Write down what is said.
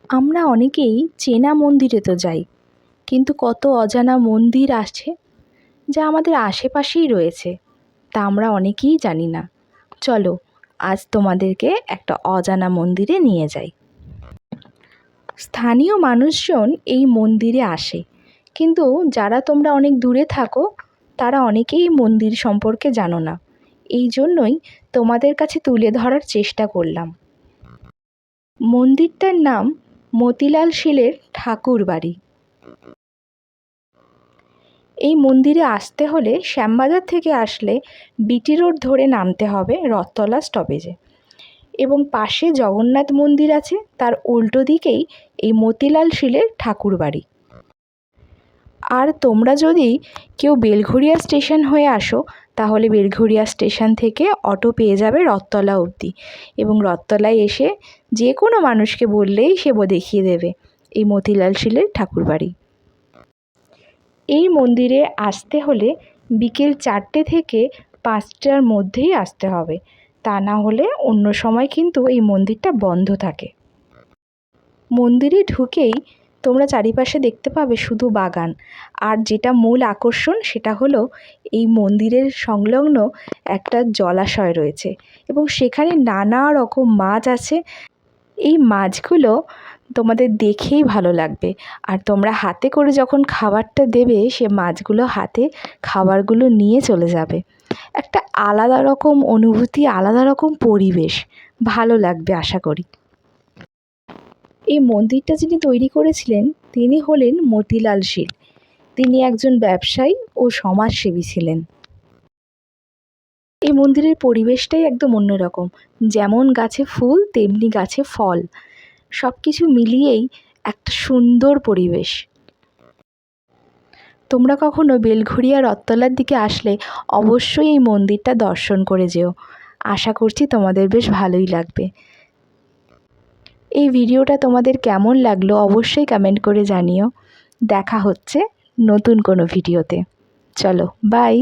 আমরা অনেকেই চেনা মন্দিরে তো যাই, কিন্তু কত অজানা মন্দির আছে যা আমাদের আশেপাশেই রয়েছে, তা আমরা অনেকেই জানি না। চলো আজ তোমাদেরকে একটা অজানা মন্দিরে নিয়ে যাই। স্থানীয় মানুষজন এই মন্দিরে আসে, কিন্তু যারা তোমরা অনেক দূরে থাকো তারা অনেকেই মন্দির সম্পর্কে জানো না। এই জন্যই তোমাদের কাছে তুলে ধরার চেষ্টা করলাম। মন্দিরটার নাম মতিলাল শীলের ঠাকুর বাড়ি। এই মন্দিরে আসতে হলে শ্যামবাজার থেকে আসলে বিটি রোড ধরে নামতে হবে রথতলা স্টপেজে, এবং পাশে জগন্নাথ মন্দির আছে, তার উল্টো দিকেই এই মতিলাল শীলের ঠাকুর বাড়ি। আর তোমরা যদি কেউ বেলঘরিয়া স্টেশন হয়ে আসো তাহলে বেলঘরিয়া স্টেশন থেকে অটো পেয়ে যাবে রথতলা অবধি, এবং রথতলায় এসে যে কোনো মানুষকে বললেই সে দেখিয়ে দেবে এই মতিলাল শীলের ঠাকুর বাড়ি। এই মন্দিরে আসতে হলে বিকেল 4টে থেকে 5টার মধ্যেই আসতে হবে, তা না হলে অন্য সময় কিন্তু এই মন্দিরটা বন্ধ থাকে। মন্দিরে ঢুকেই তোমরা চারিপাশে দেখতে পাবে শুধু বাগান, আর যেটা মূল আকর্ষণ সেটা হলো এই মন্দিরের সংলগ্ন একটা জলাশয় রয়েছে, এবং সেখানে নানা রকম মাছ আছে। এই মাছগুলো তোমাদের দেখেই ভালো লাগবে, আর তোমরা হাতে করে যখন খাবারটা দেবে সে মাছগুলো হাতে খাবারগুলো নিয়ে চলে যাবে। একটা আলাদা রকম অনুভূতি, আলাদা রকম পরিবেশ, ভালো লাগবে আশা করি। এই মন্দিরটা যিনি তৈরি করেছিলেন তিনি হলেন মতিলাল শীল। তিনি একজন ব্যবসায়ী ও সমাজসেবী ছিলেন। এই মন্দিরের পরিবেশটাই একদম অন্যরকম, যেমন গাছে ফুল তেমনি গাছে ফল, সব কিছু মিলিয়েই একটা সুন্দর পরিবেশ। তোমরা কখনো বেলঘরিয়া রথতলার দিকে আসলে অবশ্যই এই মন্দিরটা দর্শন করে যেও। আশা করছি তোমাদের বেশ ভালোই লাগবে। এই ভিডিওটা তোমাদের কেমন লাগলো অবশ্যই কমেন্ট করে জানিও। দেখা হচ্ছে নতুন কোনো ভিডিওতে। চলো বাই।